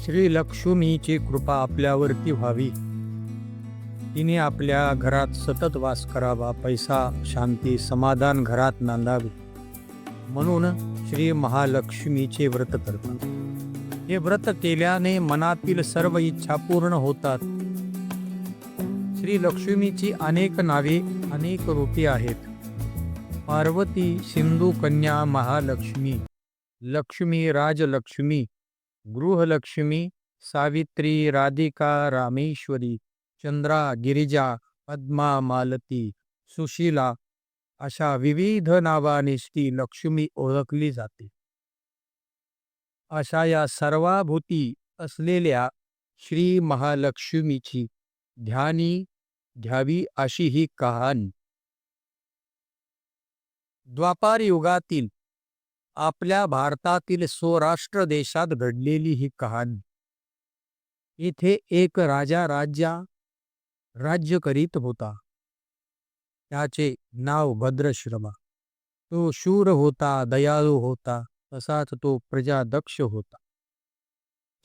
श्री लक्ष्मीची कृपा आपल्यावरती व्हावी. तिने आपल्या घरात सतत वास करावा, पैसा, शांती, समाधान घरात नांदावे. म्हणून श्री महालक्ष्मीचे व्रत करतात. हे व्रत केल्याने मनातील सर्व इच्छा पूर्ण होतात. श्री लक्ष्मीची अनेक नावे, अनेक रूपे आहेत. पार्वती, सिंधू कन्या, महालक्ष्मी, लक्ष्मी, राजलक्ष्मी, गृहलक्ष्मी, सावित्री, राधिका, रामेश्वरी, चंद्रा, गिरिजा, पद्मा, मालती, सुशीला अशा विविध नावाने ती लक्ष्मी ओळखली जाते. अशा या सर्वाभूती असलेल्या श्री महालक्ष्मीची ध्यानी घ्यावी अशी ही कहाणी. द्वापार युगातील आपल्या भारतातील सौराष्ट्र देशात घडलेली ही कहाणी. इथे एक राजा राज्य करीत होता. त्याचे नाव भद्रश्रवा. तो शूर होता, दयाळू होता, तसाच तो प्रजादक्ष होता.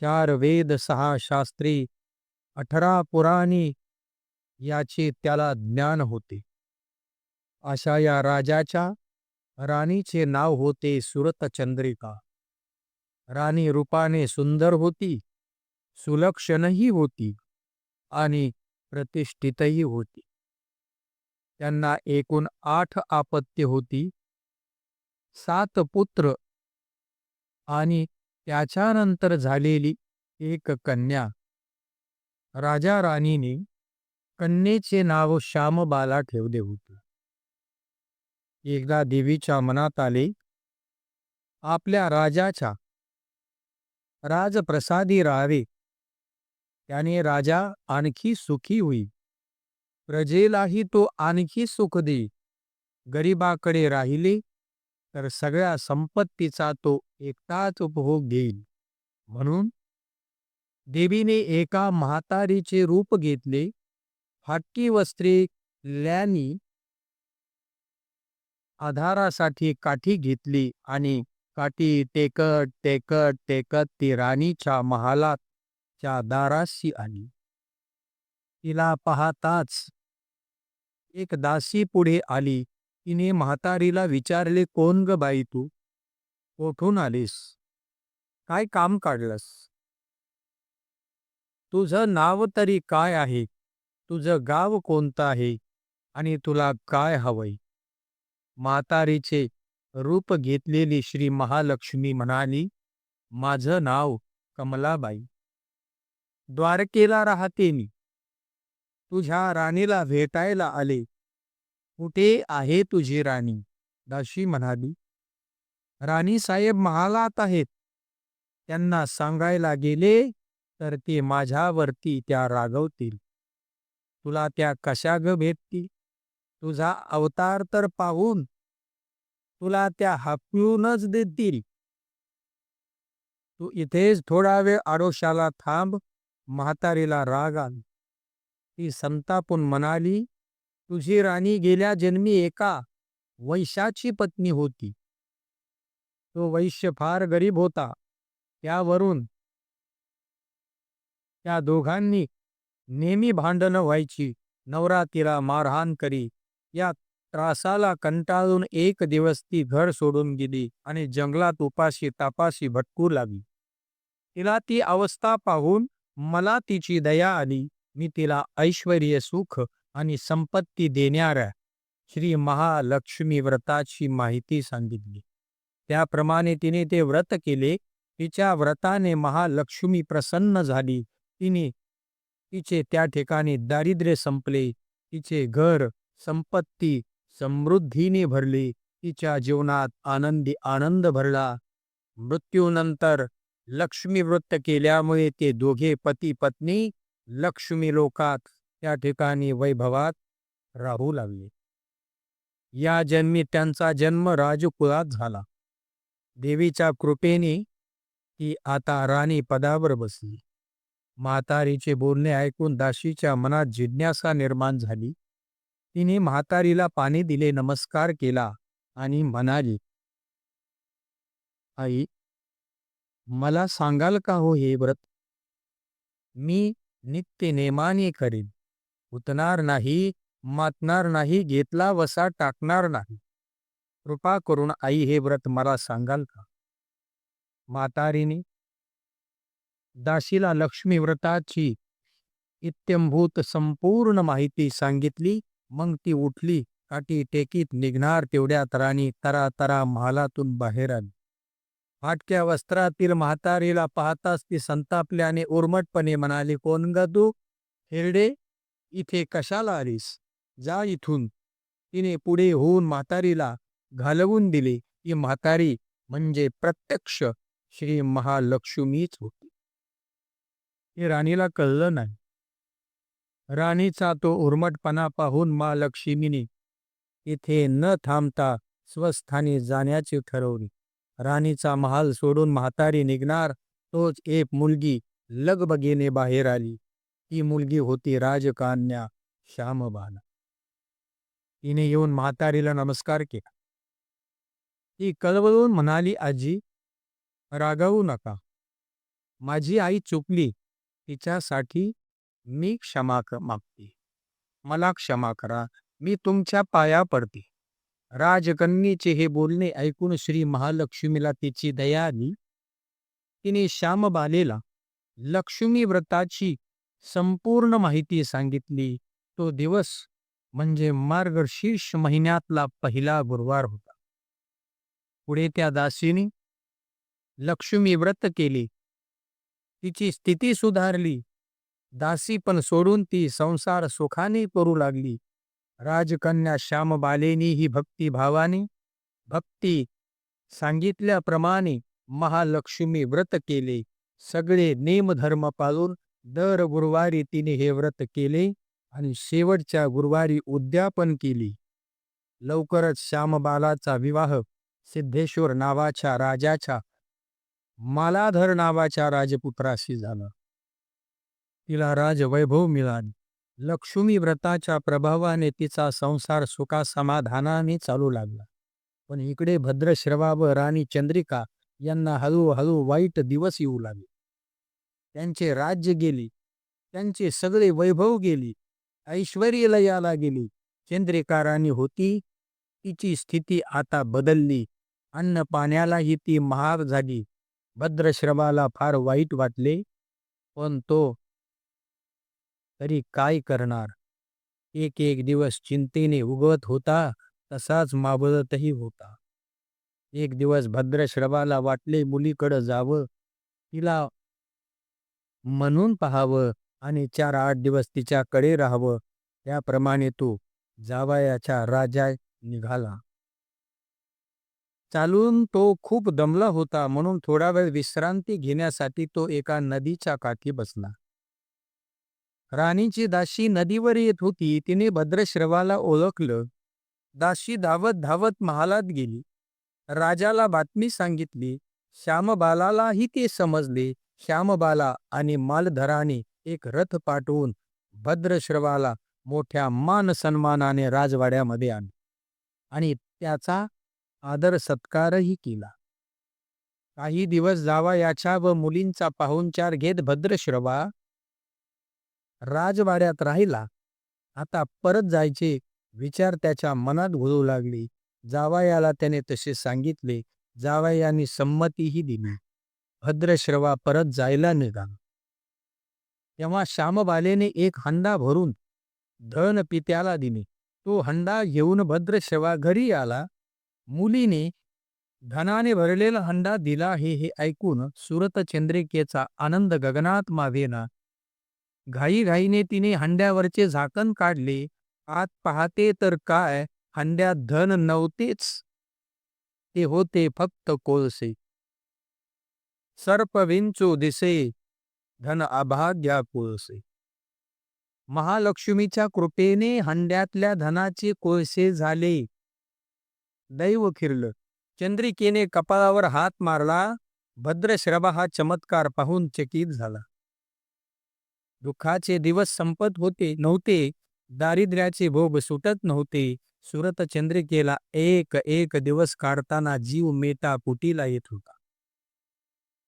4 वेद, 6 शास्त्रे, 18 पुराणे याचे त्याला ज्ञान होते. अशा या राजाच्या राणीचे नाव होते सुरतचंद्रिका. राणी रूपाने सुंदर होती, सुलक्षणही होती आणि प्रतिष्ठितही होती. त्यांना एकूण 8 अपत्ये होती, 7 पुत्र आणि त्याच्यानंतर झालेली एक कन्या. राजा राणीने कन्येचे नाव श्यामबाला ठेवले होते. एकदा देवीच्या मनात आले, आपल्या राजाच्या राजप्रसादी राहावे. त्याने राजा आणखी सुखी होईल, प्रजेलाही तो आणखी सुख देईल. गरिबाकडे राहिले तर सगळ्या संपत्तीचा तो एकटाच उपभोग घेईल. म्हणून देवीने एका म्हातारीचे रूप घेतले. फाटकी वस्त्रे ल्यानी आधारासाठी काठी घेतली आणि काठी टेकत टेकत टेकत ती राणीच्या महालाच्या दाराशी आली. तिला पाहताच एक दासी पुढे आली. तिने म्हातारीला विचारले, कोण ग बाई तू? कोठून आलीस? काय काम काढलंस? तुझं नाव तरी काय आहे? तुझं गाव कोणतं आहे? आणि तुला काय हवंय? म्हातारीचे रूप घेतलेली श्री महालक्ष्मी म्हणाली, माझं नाव कमलाबाई. द्वारकेला राहते मी. तुझ्या राणीला भेटायला आले. कुठे आहे तुझी राणी? दासी म्हणाली, राणी साहेब महालात आहेत. त्यांना सांगायला गेले तर ते माझ्यावरती त्या रागवतील. तुला त्या कशा ग भेटतील? तुझा अवतार तर पाहून तुला त्या हाकलूनच देतील. तू इथेच थोडा वेळ आडोशाला थांब. म्हातारीला राग आला. ती संतापून म्हणाली, तुझी राणी गेल्या जन्मी एका वैश्याची पत्नी होती. तो वैश्य फार गरीब होता. त्यावरून त्या दोघांनी नेहमी भांडणं व्हायची. नवरा तिला मारहाण करी. या त्रासाला कंटाळून एक दिवस ती घर सोडून गेली आणि जंगलात उपाशी तापाशी भटकू लागली. तिला ती अवस्था पाहून मला तिची दया आली. मी तिला ऐश्वर्य, सुख आणि संपत्ती देणाऱ्या श्री महालक्ष्मी व्रताची माहिती सांगितली. त्याप्रमाणे तिने ते व्रत केले. तिच्या व्रताने महालक्ष्मी प्रसन्न झाली. तिचे त्या ठिकाणी दारिद्र्य संपले. तिचे घर संपत्ती समृद्धीने भरले. तिच्या जीवनात आनंद भरला. मृत्यूनंतर लक्ष्मी व्रत केल्यामुळे ते दोघे पती पत्नी लक्ष्मी लोकात त्या ठिकाणी वैभवात राहू लागले. या जन्मी त्यांचा जन्म राजकुळात झाला. देवीच्या कृपेने ती आता राणी पदावर बसली. म्हातारीचे बोलणे ऐकून दासीच्या मनात जिज्ञासा निर्माण झाली. तिने म्हातारीला पाणी दिले, नमस्कार केला आणि म्हणाली, आई, मला सांगाल का हो हे व्रत? मी नित्य नेमाने करीन. उतणार नाही, मातणार नाही, घेतला वसा टाकणार नाही. कृपा करून आई हे व्रत मला सांगाल का? म्हातारीने दासीला लक्ष्मी व्रताची इत्यंभूत संपूर्ण माहिती सांगितली. मग ती उठली, काठी टेकीत निघणार तेवढ्यात राणी तरा तरा महालातून बाहेर आली. फाटक्या वस्त्रातील म्हातारीला पाहताच ती संतापल्याने उर्मटपणे म्हणाली, कोण ग तू? हिरडे, इथे कशाला आलीस? जा इथून. तिने पुढे होऊन म्हातारीला घालवून दिले. ती म्हातारी म्हणजे प्रत्यक्ष श्री महालक्ष्मीच होती. हे राणीला कळलं नाही. राणीचा तो उर्मटपणा पाहून महालक्ष्मीने इथे न थांबता स्वस्थानी जाण्याचे ठरवले. राणीचा महाल सोडून म्हातारी निघणार तोच एक मुलगी लगबगीने बाहेर आली. ती मुलगी होती राजकन्या श्यामबाला. तिने येऊन म्हातारीला नमस्कार केला. ती कळवळून म्हणाली, आजी, रागावू नका. माझी आई चुकली. तिच्यासाठी मी मागते. मला क्षमा करा. मी तुमच्या पाया पडते. राजकन्येचे हे बोलणे ऐकून श्री महालक्ष्मीला तिची दया आली. तिने श्यामबालेला लक्ष्मी व्रताची संपूर्ण माहिती सांगितली. तो दिवस म्हणजे मार्गशीर्ष महिन्यातला पहिला गुरुवार होता. पुढे त्या दासीने लक्ष्मी व्रत केले. तिची स्थिती सुधारली. दासी पण सोडून ती संसार सुखाने करू लागली. राजकन्या श्यामबालेनीही भक्तिभावाने भक्ती सांगितल्याप्रमाणे महालक्ष्मी व्रत केले. सगळे नेमधर्म पाळून दर गुरुवारी तिने हे व्रत केले आणि शेवटच्या गुरुवारी उद्यापन केली. लवकरच श्यामबालाचा विवाह सिद्धेश्वर नावाच्या राजाच्या मालाधर नावाच्या राजपुत्राशी झाला. तिला राजवैभव मिळाले. लक्ष्मी व्रताच्या प्रभावाने तिचा संसार सुखासमाधानाने चालू लागला. पण इकडे भद्रश्रवा व राणी चंद्रिका यांना हळूहळू वाईट दिवस येऊ लागले. त्यांचे राज्य गेले. त्यांचे सगळे वैभव गेली. ऐश्वर्य लयाला गेली. चंद्रिका राणी होती, तिची स्थिती आता बदलली. अन्न पाण्यालाही ती महाग झाली. भद्रश्रवाला फार वाईट वाटले, पण तो तरी काय करणार? एक एक दिवस चिंतेने उगवत होता, तसाच मावळतही होता. एक दिवस भद्रश्रवाला वाटले मुलीकडं जावं, तिला म्हणून पाहावं आणि 4-8 दिवस तिच्याकडे राहावं. त्याप्रमाणे तो जावयाच्या राजा निघाला. चालून तो खूप दमला होता, म्हणून थोडा वेळ विश्रांती घेण्यासाठी तो एका नदीच्या काठी बसला. राणीची दासी नदीवर येत होती. तिने भद्रश्रवाला ओळखलं. दासी धावत धावत महालात गेली. राजाला बातमी सांगितली. श्यामबालालाही ते समजले. श्यामबाला आणि मालधराने एक रथ पाठवून भद्रश्रवाला मोठ्या मान सन्मानाने राजवाड्यामध्ये आणले आणि त्याचा आदर सत्कारही केला. काही दिवस जावयाच्या व मुलींचा पाहुणचार घेत भद्रश्रवा राजवाड्यात राहिला. आता परत जायचे विचार त्याच्या मनात घुलू लागले. जावयाला त्याने तसे सांगितले. जावयाने संमतीही दिली. भद्रश्रवा परत जायला निघाला. तेव्हा श्यामबालेने एक हंडा भरून धन पित्याला दिले. तो हंडा घेऊन भद्रश्रवा घरी आला. मुलीने धनाने भरलेला हंडा दिला हे ऐकून सुरतचंद्रिकेचा आनंद गगनात मावेना. घाईघाईने तिने हंड्यावरचे झाकण काढले. आत पाहते तर काय, हंड्यात धन नव्हतेच. ते होते फक्त कोळसे. सर्प विंचू दिसे, धन अभाग्या कोळसे. महालक्ष्मीच्या कृपेने हंड्यातल्या धनाचे कोळसे झाले. दैव फिरलं. चंद्रिकेने कपाळावर हात मारला. भद्रश्रवा हा चमत्कार पाहून चकित झाला. दुःखाचे दिवस संपत नव्हते. दारिद्र्याचे भोग सुटत नव्हते. सुरतचंद्रिकेला एक एक दिवस काढताना जीव मेटा कुटीला येत होता.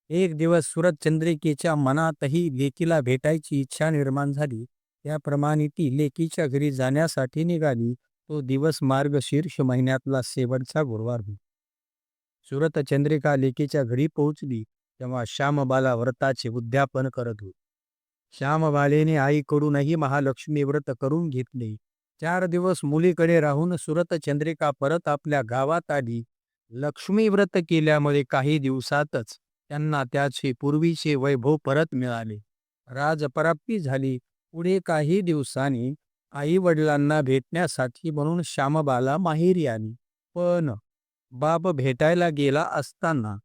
एक दिवस सूरजचंद्रिकेच्या मनातही लेकीला भेटायची इच्छा निर्माण झाली. त्याप्रमाणे ती लेकीच्या घरी जाण्यासाठी निघाली. तो दिवस मार्गशीर्ष महिन्यातला शेवटचा गुरुवार होता. सूरजचंद्रिका लेकीच्या घरी पोहोचली तेव्हा श्यामबाला व्रताचे उद्यापन करत होती. श्यामबालेने आईकडूनही महालक्ष्मी व्रत करून घेतले. 4 दिवस मुलीकडे राहून सूरजचंद्रिका परत आपल्या गावात आली. लक्ष्मी व्रत केल्यामुळे काही दिवसातच त्यांना त्याचे पूर्वीचे वैभव परत मिळाले. राजपराप्ती झाली. पुढे काही दिवसांनी आई वडिलांना भेटण्यासाठी म्हणून श्यामबाला माहेरी आली. पण बाप भेटायला गेला असताना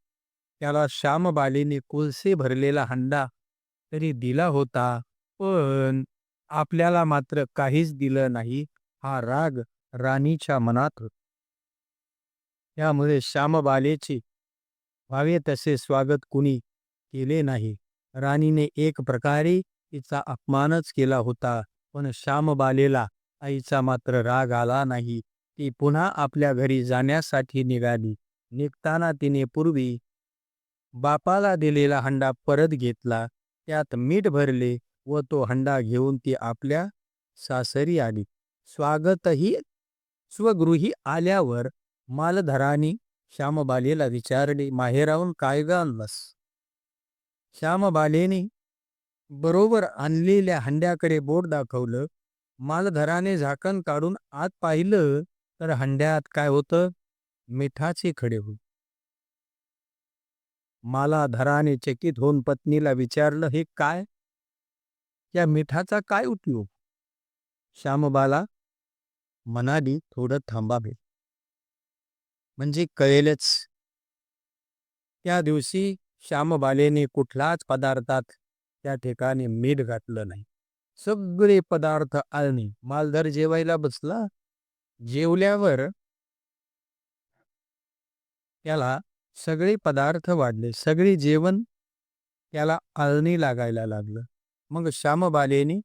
त्याला श्यामबालेने कोळसे भरलेला हंडा तरी दिला होता, पण आपल्याला मात्र काहीच दिलं नाही. हा राग राणीच्या मनात होता. त्यामुळे श्यामबालेचे व्हावे तसे स्वागत कुणी केले नाही. राणीने एक प्रकारे तिचा अपमानच केला होता. पण श्यामबालेला आईचा मात्र राग आला नाही. ती पुन्हा आपल्या घरी जाण्यासाठी निघाली. निघताना तिने पूर्वी बापाला दिलेला हंडा परत घेतला. त्यात मीठ भरले व तो हंडा घेऊन ती आपल्या सासरी आली. स्वागतही स्वगृही आल्यावर मालधराने श्यामबालेला विचारले, माहेराहून काय ग आणलंस? श्यामबालेने बरोबर आणलेल्या हंड्याकडे बोट दाखवलं. मालधराने झाकण काढून आत पाहिलं तर हंड्यात काय होतं? मिठाचे खडे होते. मालाधराने चकित होऊन पत्नीला विचारलं, हे काय? या मिठाचा काय उपयोग? श्यामबाला म्हणाली, थोडं थांबावे म्हणजे कळेलच. त्या दिवशी श्यामबालेने कुठलाच पदार्थात त्या ठिकाणी मीठ घातलं नाही. सगळे पदार्थ आळणी. मालधर जेवायला बसला. जेवल्यावर त्याला सगळे पदार्थ वाढले. सगळे जेवण त्याला आळणी लागायला लागलं. मग श्यामबालेने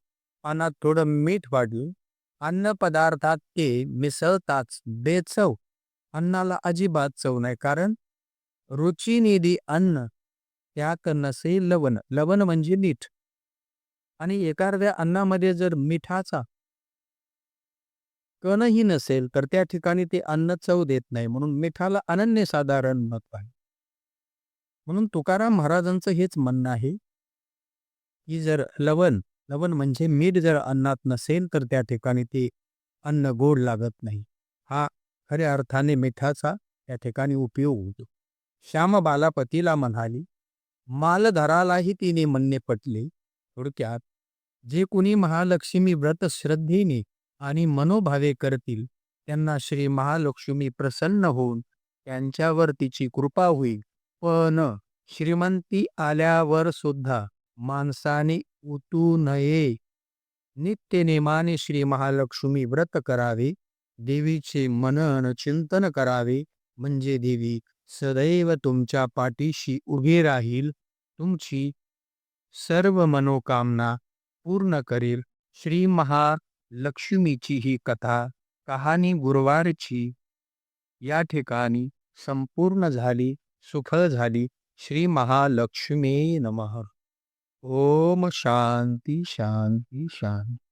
पानात थोडं मीठ वाढलं. अन्न पदार्थात ते मिसळताच बेचव. अन्नाला अजिबात चव नाही, कारण रुचिनिधी अन्न त्यात नसे लवण. लवण म्हणजे मीठ. आणि एखाद्या अन्नामध्ये जर मिठाचा कणही नसेल तर त्या ठिकाणी ते अन्न चव देत नाही. म्हणून मिठाला अनन्यसाधारण महत्व आहे. म्हणून तुकाराम महाराजांचं हेच म्हणणं आहे की जर लवण लवण म्हणजे मीठ जर अन्नात नसेल तर त्या ठिकाणी ते अन्न गोड लागत नाही. हा खऱ्या अर्थाने मिठाचा त्या ठिकाणी उपयोग होतो. श्यामबाला पतीला म्हणाली. मालधरालाही तिने म्हणणे पटले. थोडक्यात जे कुणी महालक्ष्मी व्रत श्रद्धेने आणि मनोभावे करतील त्यांना श्री महालक्ष्मी प्रसन्न होऊन त्यांच्यावर तिची कृपा होईल. पण श्रीमंती आल्यावर सुद्धा माणसाने उतू नये. नित्यनेमाने श्री महालक्ष्मी व्रत करावे. देवीचे मनन चिंतन करावे. म्हणजे देवी सदैव तुमच्या पाठीशी उभी राहील. तुमची सर्व मनोकामना पूर्ण करेल. श्री महालक्ष्मीची ही कथा कहाणी गुरुवारची या ठिकाणी संपूर्ण झाली, सुफल झाली. श्री महालक्ष्मी नमः. ओम शांती शांती शांती.